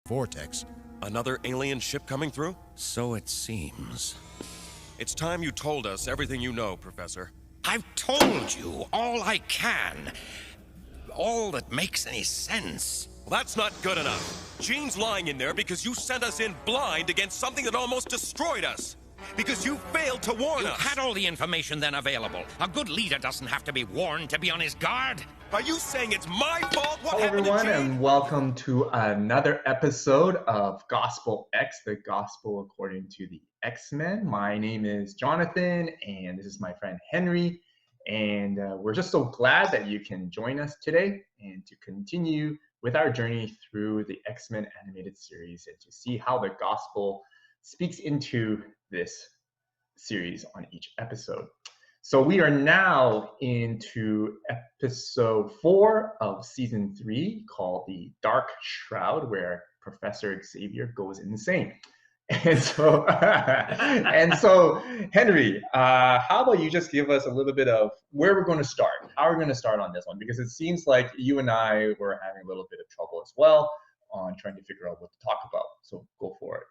vortex. Another alien ship coming through? So it seems. It's time you told us everything you know, Professor. I've told you all I can. All that makes any sense. Well, that's not good enough. Gene's lying in there because you sent us in blind against something that almost destroyed us. Because you failed to warn You us. had all the information then available. A good leader doesn't have to be warned to be on his guard. Are you saying it's my fault? What Hello happened everyone, to Gene? and welcome to another episode of GospelX, the gospel according to the X-Men. My name is Jonathan, and this is my friend Henry, and we're just so glad that you can join us today and to continue with our journey through the X-Men animated series and to see how the gospel speaks into this series on each episode. So we are now into episode 4 of season 3 called The Dark Shroud, where Professor Xavier goes insane. And so, Henry, how about you just give us a little bit of where we're going to start? How are we going to start on this one? Because it seems like you and I were having a little bit of trouble as well on trying to figure out what to talk about. So go for it.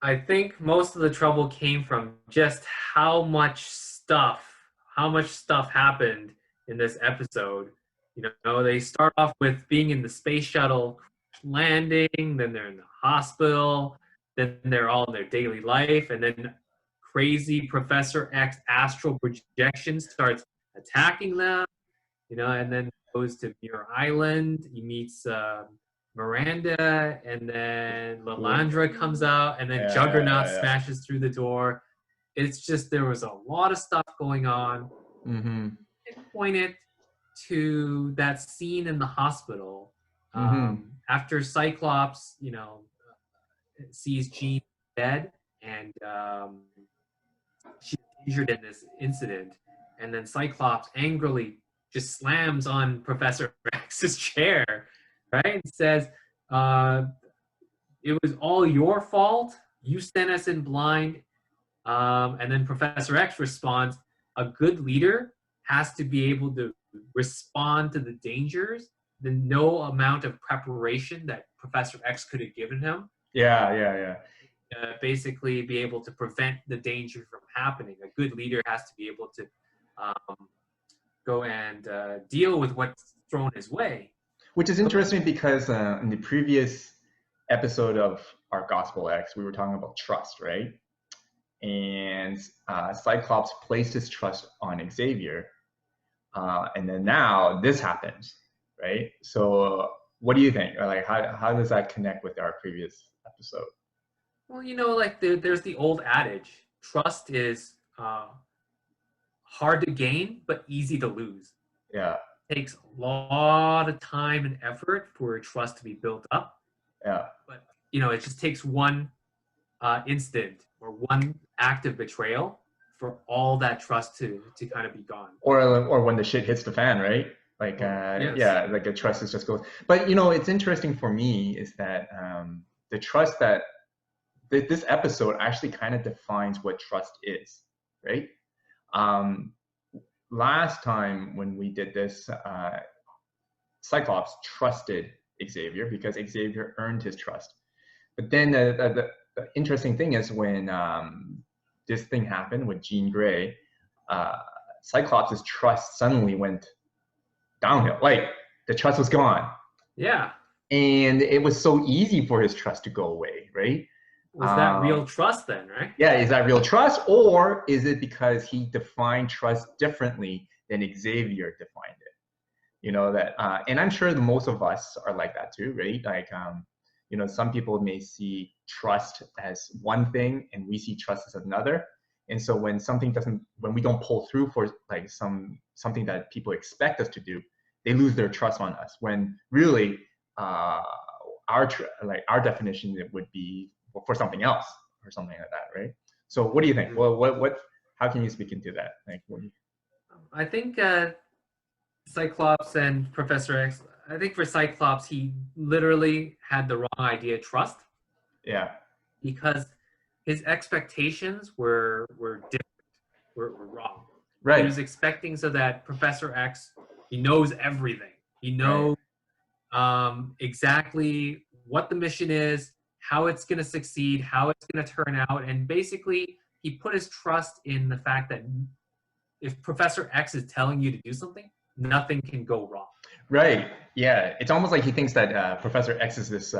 I think most of the trouble came from just how much stuff happened in this episode. You know, they start off with being in the space shuttle landing, then they're in the hospital, then they're all in their daily life, and then crazy Professor X astral projection starts attacking them, you know, and then goes to Muir Island. He meets Miranda, and then Lalandra comes out, and then Juggernaut smashes through the door. It's just, there was a lot of stuff going on. Mm-hmm. It pointed to that scene in the hospital after Cyclops, you know, sees Jean dead, and she's injured in this incident, and then Cyclops angrily just slams on Professor X's chair, right? And says, it was all your fault. You sent us in blind. And then Professor X responds, a good leader has to be able to respond to the dangers, the no amount of preparation that Professor X could have given him. Basically be able to prevent the danger from happening. A good leader has to be able to go and deal with what's thrown his way. Which is interesting because in the previous episode of our Gospel X, we were talking about trust, right? And Cyclops placed his trust on Xavier. And then now this happens, right? So what do you think? Like, how does that connect with our previous episode? Well, you know, like there's the old adage, trust is hard to gain, but easy to lose. Yeah. It takes a lot of time and effort for trust to be built up. Yeah. But, you know, it just takes one instant or one act of betrayal for all that trust to kind of be gone. Or when the shit hits the fan, right? Like, yes. Yeah, like the trust is just goes. But, you know, it's interesting for me is that the trust that this episode actually kind of defines what trust is, right? Last time when we did this, Cyclops trusted Xavier because Xavier earned his trust. But then the interesting thing is when this thing happened with Jean Grey, Cyclops' trust suddenly went downhill. Like, the trust was gone. Yeah. And it was so easy for his trust to go away, right? Was that real trust then, right? Yeah, is that real trust? Or is it because he defined trust differently than Xavier defined it? You know, that, and I'm sure most of us are like that too, right? Like, you know, some people may see trust as one thing and we see trust as another. And so when we don't pull through for like something that people expect us to do, they lose their trust on us. When really, our definition would be for something else or something like that, right? So what do you think? Well, how can you speak into that? Like, I think Cyclops and Professor X, I think for Cyclops, he literally had the wrong idea of trust. Yeah. Because his expectations were different, were wrong. Right. He was expecting so that Professor X, he knows everything. He knows exactly what the mission is, how it's going to succeed, how it's going to turn out. And basically, he put his trust in the fact that if Professor X is telling you to do something, nothing can go wrong. Right. Yeah. It's almost like he thinks that Professor X is this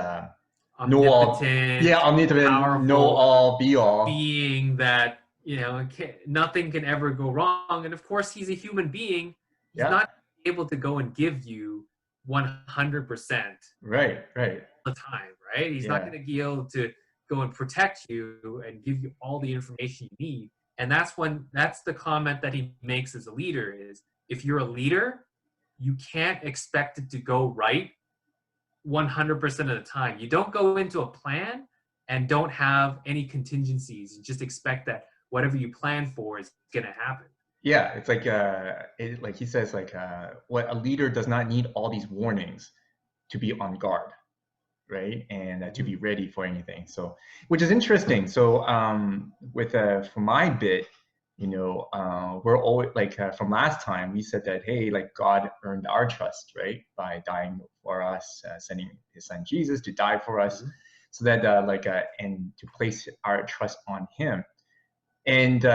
Omnipotent, omnipotent, powerful know all, be all. being that, nothing can ever go wrong. And of course, he's a human being. He's not able to go and give you 100% right the time, right? He's not going to be able to go and protect you and give you all the information you need. And that's the comment that he makes as a leader is, if you're a leader, you can't expect it to go right 100% of the time. You don't go into a plan and don't have any contingencies. You just expect that whatever you plan for is going to happen. Yeah, it's like like he says, like what a leader does not need all these warnings to be on guard, right? And to be ready for anything. So, which is interesting. So, with for my bit, we're always like from last time we said that, hey, like God earned our trust, right, by dying for us, sending His Son Jesus to die for us, so that and to place our trust on Him. And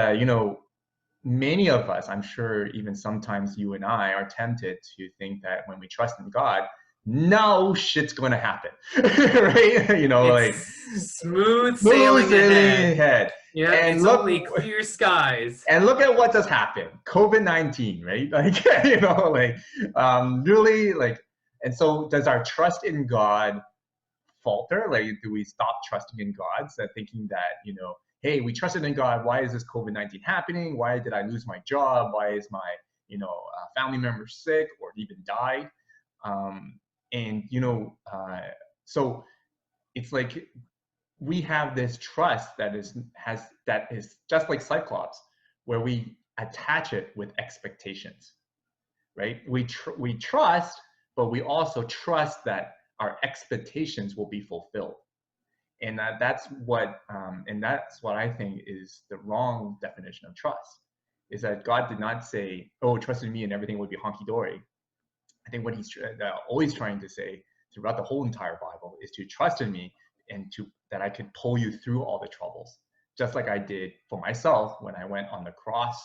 many of us, I'm sure even sometimes you and I, are tempted to think that when we trust in God, no shit's going to happen, right? Like smooth sailing ahead. Yeah, and it's only clear skies. And look at what just happened, COVID-19, right? Like, really, like, and so does our trust in God falter? Like, do we stop trusting in God, thinking that, hey, we trusted in God. Why is this COVID-19 happening? Why did I lose my job? Why is my, family member sick or even died? So it's like we have this trust that is just like Cyclops, where we attach it with expectations, right? We trust, but we also trust that our expectations will be fulfilled. And that's what I think is the wrong definition of trust, is that God did not say, oh, trust in me and everything would be honky-dory. I think what he's always trying to say throughout the whole entire Bible is to trust in me and that I could pull you through all the troubles, just like I did for myself when I went on the cross,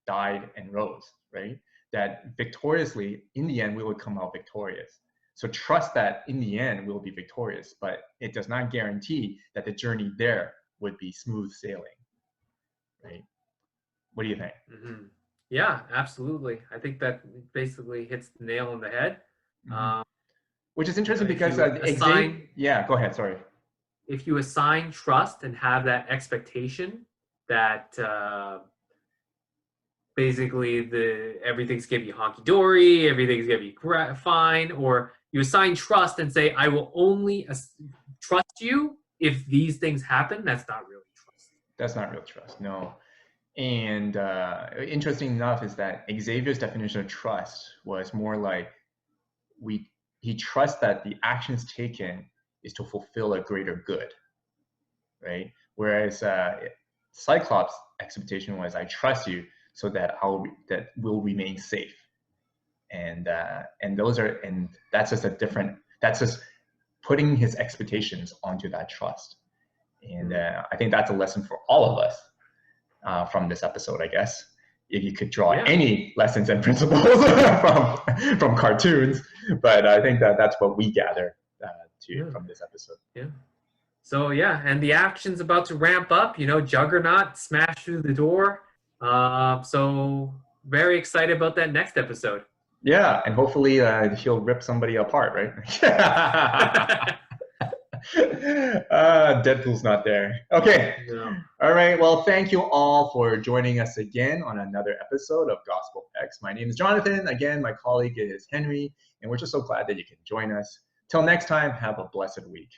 died, and rose, right? That victoriously, in the end, we would come out victorious. So trust that in the end we'll be victorious, but it does not guarantee that the journey there would be smooth sailing, right? What do you think? Mm-hmm. Yeah, absolutely. I think that basically hits the nail on the head. Which is interesting because yeah, go ahead. Sorry. If you assign trust and have that expectation that basically everything's gonna be honky dory, everything's gonna be fine, or you assign trust and say, I will only trust you if these things happen, that's not really trust. That's not real trust, no. And interesting enough is that Xavier's definition of trust was more like he trusts that the actions taken is to fulfill a greater good, right? Whereas Cyclops' expectation was, I trust you so that we'll remain safe. And that's just putting his expectations onto that trust. And I think that's a lesson for all of us from this episode, I guess. If you could draw any lessons and principles from cartoons, but I think that's what we gather from this episode. Yeah. So and the action's about to ramp up. Juggernaut smashed through the door. So very excited about that next episode. Yeah, and hopefully he'll rip somebody apart, right? Deadpool's not there. Okay. No. All right. Well, thank you all for joining us again on another episode of GospelX. My name is Jonathan. Again, my colleague is Henry, and we're just so glad that you can join us. Till next time, have a blessed week.